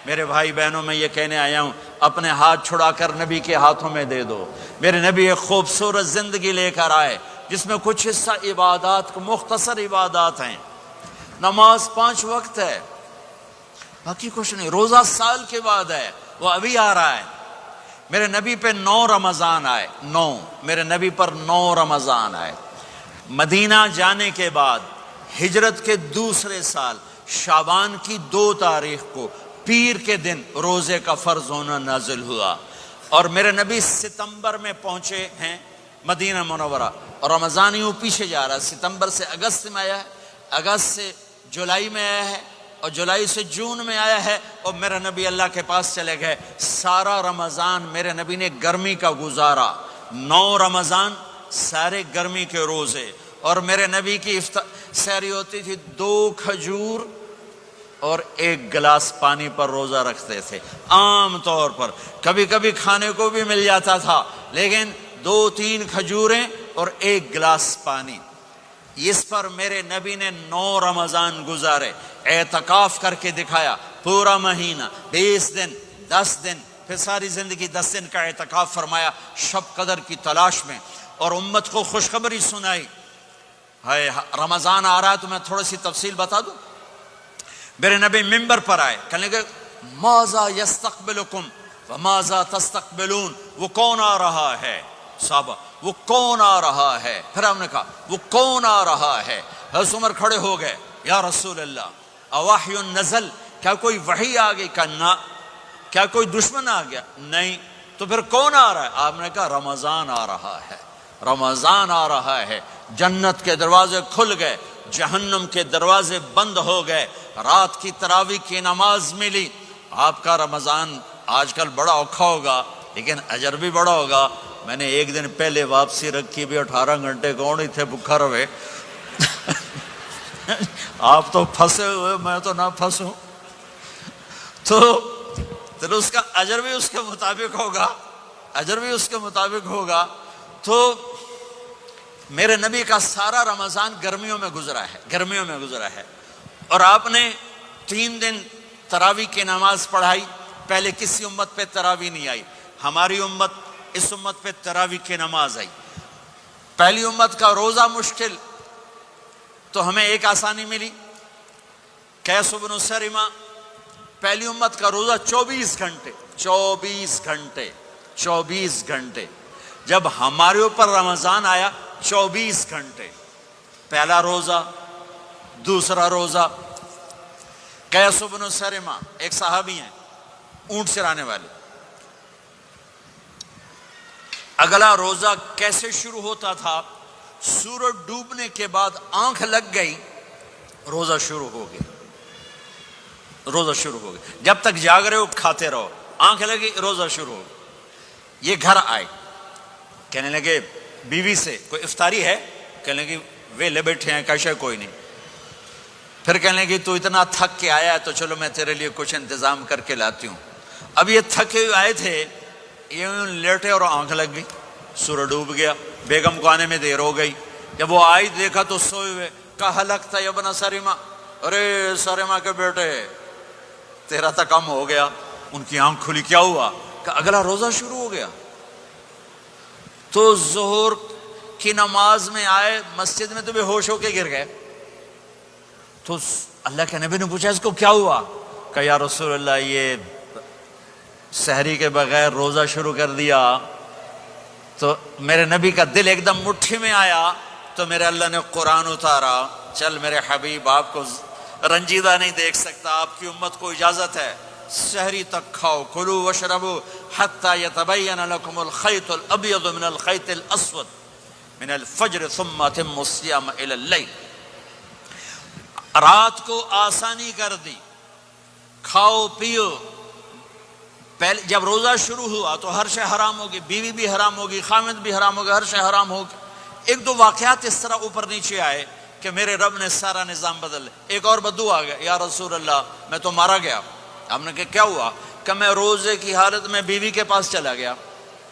میرے بھائی بہنوں میں یہ کہنے آیا ہوں، اپنے ہاتھ چھڑا کر نبی کے ہاتھوں میں دے دو۔ میرے نبی ایک خوبصورت زندگی لے کر آئے جس میں کچھ حصہ عبادات، مختصر عبادات ہیں۔ نماز 5 وقت ہے، باقی کچھ نہیں۔ روزہ سال کے بعد ہے، وہ ابھی آ رہا ہے۔ میرے نبی پہ 9 رمضان آئے، 9، میرے نبی پر 9 رمضان آئے۔ مدینہ جانے کے بعد ہجرت کے دوسرے سال شعبان کی 2 تاریخ کو پیر کے دن روزے کا فرض ہونا نازل ہوا، اور میرے نبی ستمبر میں پہنچے ہیں مدینہ منورہ، اور رمضان یوں پیچھے جا رہا ہے۔ ستمبر سے اگست میں آیا ہے، اگست سے جولائی میں آیا ہے، اور جولائی سے جون میں آیا ہے، اور میرے نبی اللہ کے پاس چلے گئے۔ سارا رمضان میرے نبی نے گرمی کا گزارا، 9 رمضان سارے گرمی کے روزے، اور میرے نبی کی سحری ہوتی تھی 2 کھجور اور 1 گلاس پانی پر روزہ رکھتے تھے عام طور پر۔ کبھی کبھی کھانے کو بھی مل جاتا تھا، لیکن 2-3 کھجوریں اور 1 گلاس پانی۔ اس پر میرے نبی نے 9 رمضان گزارے، اعتکاف کر کے دکھایا، پورا مہینہ، 20 دن، 10 دن، پھر ساری زندگی 10 دن کا اعتکاف فرمایا شب قدر کی تلاش میں، اور امت کو خوشخبری سنائی۔ رمضان آ رہا ہے تو میں تھوڑی سی تفصیل بتا دوں۔ میرے نبی منبر پر آئے، کہنے لگے ماذا یستقبلکم وماذا تستقبلون، وہ کون آ رہا ہے؟ صحابہ، وہ کون آ رہا ہے؟ پھر ہم نے کہا وہ کون آ رہا ہے؟ حضرت عمر کھڑے ہو گئے، یا رسول اللہ اوحی نزل، کیا کوئی وحی آ گئی؟ کہا نہ۔ کیا کوئی دشمن آ گیا؟ نہیں۔ تو پھر کون آ رہا ہے؟ آپ نے کہا رمضان آ رہا ہے، رمضان آ رہا ہے۔ جنت کے دروازے کھل گئے، جہنم کے دروازے بند ہو گئے، رات کی تراویح کی نماز ملی۔ آپ کا رمضان آج کل بڑا اوکھا ہوگا لیکن اجر بھی بڑا ہوگا۔ میں نے 1 دن پہلے واپسی رکھی بھی، 18 گھنٹے کون ہی تھے بھوکا رہے۔ آپ تو پھنسے ہوئے، میں تو نہ پھنسوں، تو اس کا اجر بھی اس کے مطابق ہوگا، اجر بھی اس کے مطابق ہوگا۔ تو میرے نبی کا سارا رمضان گرمیوں میں گزرا ہے، گرمیوں میں گزرا ہے، اور آپ نے 3 دن تراویح کی نماز پڑھائی۔ پہلے کسی امت پہ تراویح نہیں آئی، ہماری امت، اس امت پہ تراویح کی نماز آئی۔ پہلی امت کا روزہ مشکل، تو ہمیں ایک آسانی ملی، قیس بن سرمہ، پہلی امت کا روزہ 24 گھنٹے، 24 گھنٹے، 24 گھنٹے۔ جب ہمارے اوپر رمضان آیا 24 گھنٹے، پہلا روزہ، دوسرا روزہ۔ قیس بن سرمہ ایک صحابی ہیں، اونٹ چرانے والے۔ اگلا روزہ کیسے شروع ہوتا تھا؟ سورج ڈوبنے کے بعد آنکھ لگ گئی، روزہ شروع ہو گیا، روزہ شروع ہو گیا۔ جب تک جاگ رہے ہو کھاتے رہو، آنکھ لگی روزہ شروع ہو گیا۔ یہ گھر آئے، کہنے لگے بیوی سے کوئی افطاری ہے؟ کہنے لگے ویلے بیٹھے ہیں، کیسے کوئی نہیں۔ پھر کہنے لگے تو اتنا تھک کے آیا ہے تو چلو میں تیرے لیے کچھ انتظام کر کے لاتی ہوں۔ اب یہ تھکے ہوئے آئے تھے، یہ لیٹے اور آنکھ لگ گئی، سورج ڈوب گیا، بیگم کو آنے میں دیر ہو گئی۔ جب وہ آئی دیکھا تو سوئے ہوئے، کہا ہلکتا یا ابن سرمہ، ارے سرمہ کے بیٹے تیرا تو کم ہو گیا۔ ان کی آنکھ کھلی، کیا ہوا؟ کہ اگلا روزہ شروع ہو گیا۔ تو ظہر کی نماز میں آئے مسجد میں تو بے ہوش ہو کے گر گئے۔ تو اللہ کے نبی نے پوچھا اس کو کیا ہوا؟ کہ یا رسول اللہ یہ سحری کے بغیر روزہ شروع کر دیا۔ تو میرے نبی کا دل ایک دم مٹھی میں آیا، تو میرے اللہ نے قرآن اتارا، چل میرے حبیب آپ کو رنجیدہ نہیں دیکھ سکتا، آپ کی امت کو اجازت ہے سحری تک کھاؤ، کلوا واشربوا حتی یتبین لکم الخیط الابیض من الخیط الاسود من الفجر ثم اتموا الصیام الی اللیل۔ رات کو آسانی کر دی، کھاؤ پیو۔ پہلے جب روزہ شروع ہوا تو ہر شے حرام ہوگی، بیوی بھی حرام ہوگی، خامد بھی حرام ہوگا، ہر شے حرام ہوگی۔ 1-2 واقعات اس طرح اوپر نیچے آئے کہ میرے رب نے سارا نظام بدل۔ ایک اور بدو آ گیا، یا رسول اللہ میں تو مارا گیا۔ آپ نے کہا کیا ہوا؟ کہ میں روزے کی حالت میں بیوی کے پاس چلا گیا۔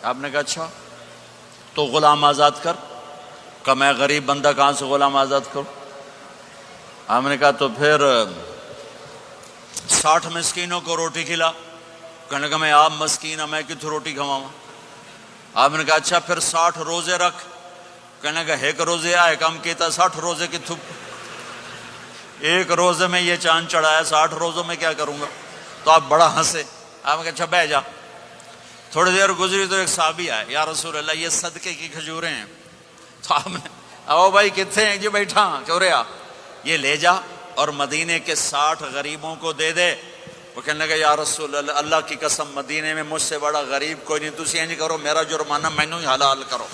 آپ نے کہا اچھا تو غلام آزاد کر۔ کہ میں غریب بندہ کہاں سے غلام آزاد کروں؟ آپ نے کہا تو پھر 60 مسکینوں کو روٹی کھلا. کہنے لگا میں آپ مسکین ہوں، میں کتوں روٹی کھواؤں؟ آپ نے کہا اچھا پھر 60 روزے رکھ. کہنے لگا ایک روزے آئے کم کیتا، 60 روزے کتوں؟ ایک روزے میں یہ چاند چڑھایا، 60 روزوں میں کیا کروں گا؟ تو آپ بڑا ہنسے. آپ نے کہا اچھا بیٹھ جا. تھوڑی دیر گزری تو ایک صحابی آئے، یا رسول اللہ یہ صدقے کی کھجوریں ہیں. تو آپ نے او بھائی کتنے ہیں؟ جی بیٹھا چوریا، یہ لے جا اور مدینے کے 60 غریبوں کو دے دے. وہ کہنے لگا یا رسول اللہ اللہ کی قسم مدینے میں مجھ سے بڑا غریب کوئی نہیں، تسی انج کرو میرا جرمانہ مینوں ہی حلال کرو.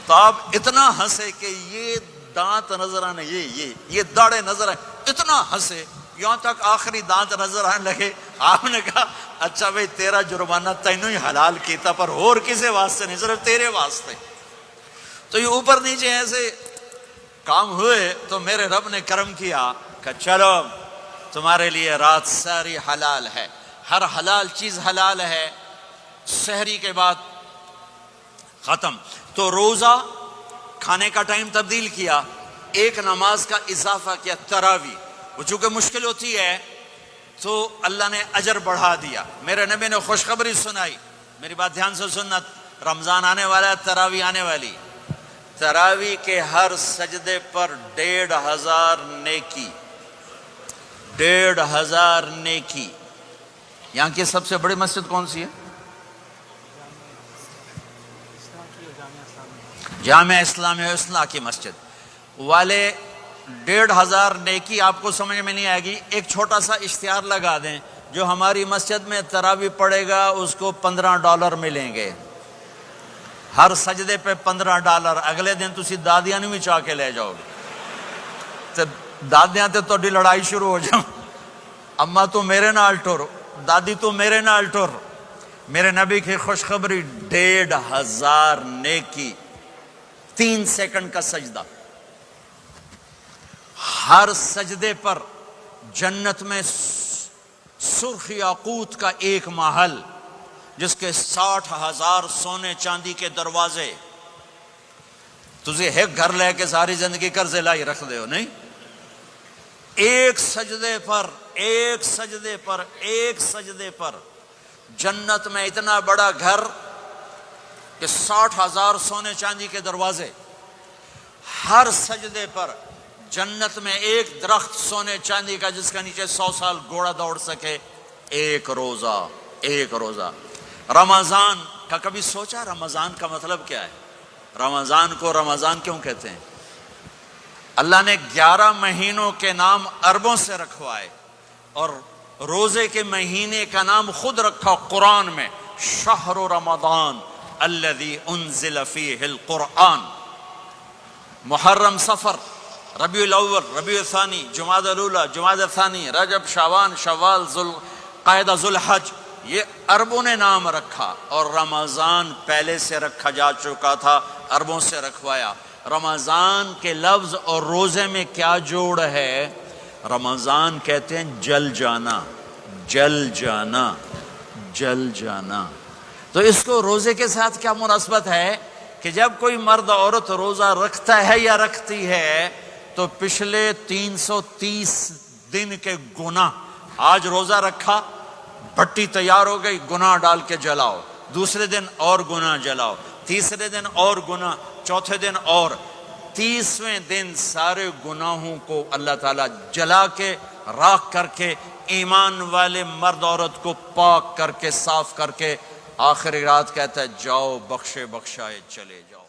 تو آپ اتنا ہنسے کہ یہ دانت نظر آنے، یہ داڑے نظر آئے، اتنا ہنسے یہاں تک آخری دانت نظر آنے لگے. آپ نے کہا اچھا بھائی تیرا جرمانہ تینوں ہی حلال کیتا، پر اور کسی واسطے نہیں، صرف تیرے واسطے. تو یہ اوپر نیچے ایسے کام ہوئے تو میرے رب نے کرم کیا کہ چلو تمہارے لیے رات ساری حلال ہے، ہر حلال چیز حلال ہے. سحری کے بعد ختم. تو روزہ کھانے کا ٹائم تبدیل کیا، ایک نماز کا اضافہ کیا، تراویح. وہ چونکہ مشکل ہوتی ہے تو اللہ نے اجر بڑھا دیا. میرے نبی نے خوشخبری سنائی، میری بات دھیان سے سننا، رمضان آنے والا ہے، تراویح آنے والی. تراویح کے ہر سجدے پر 1500 نیکی، 1500 نیکی. یہاں کی سب سے بڑی مسجد کون سی ہے؟ جامع اسلامیہ اصلاح کی مسجد والے. 1500 نیکی آپ کو سمجھ میں نہیں آئے گی. ایک چھوٹا سا اشتہار لگا دیں، جو ہماری مسجد میں تراویح پڑے گا اس کو $15 ملیں گے، ہر سجدے پہ $15. اگلے دن تسی دادیاں نہیں بھی چاہ کے لے جاؤ گے، تو دادیاں تے تہاڈی لڑائی شروع ہو جاؤ، اما تو میرے نال ٹر، دادی تو میرے نال ٹر. میرے نبی کی خوشخبری 1500 نیکی، 3 سیکنڈ کا سجدہ. ہر سجدے پر جنت میں سرخ یاقوت کا ایک محل جس کے 60,000 سونے چاندی کے دروازے. تجھے ایک گھر لے کے ساری زندگی قرضے لائی رکھ دے ہو نہیں. ایک سجدے پر جنت میں اتنا بڑا گھر کہ 60,000 سونے چاندی کے دروازے. ہر سجدے پر جنت میں ایک درخت سونے چاندی کا جس کا نیچے 100 سال گھوڑا دوڑ سکے. ایک روزہ. رمضان کا کبھی سوچا رمضان کا مطلب کیا ہے؟ رمضان کو رمضان کیوں کہتے ہیں؟ اللہ نے 11 مہینوں کے نام عربوں سے رکھوائے اور روزے کے مہینے کا نام خود رکھا قرآن میں، شہر رمضان الذی انزل فیہ القرآن. محرم، صفر، ربیع الاول، ربیع الثانی، جمادی الاولی، جمادی الثانی، رجب، شعبان، شوال، ذوالقعدہ، ذوالحج، یہ عربوں نے نام رکھا. اور رمضان پہلے سے رکھا جا چکا تھا، عربوں سے رکھوایا. رمضان کے لفظ اور روزے میں کیا جوڑ ہے؟ رمضان کہتے ہیں جل جانا. تو اس کو روزے کے ساتھ کیا مناسبت ہے کہ جب کوئی مرد عورت روزہ رکھتا ہے یا رکھتی ہے تو پچھلے 330 دن کے گناہ، آج روزہ رکھا، بھٹی تیار ہو گئی، گناہ ڈال کے جلاؤ، دوسرے دن اور گناہ جلاؤ، تیسرے دن اور گناہ، چوتھے دن اور، 30ویں دن سارے گناہوں کو اللہ تعالیٰ جلا کے راکھ کر کے ایمان والے مرد عورت کو پاک کر کے صاف کر کے آخری رات کہتا ہے جاؤ بخشے بخشائے چلے جاؤ.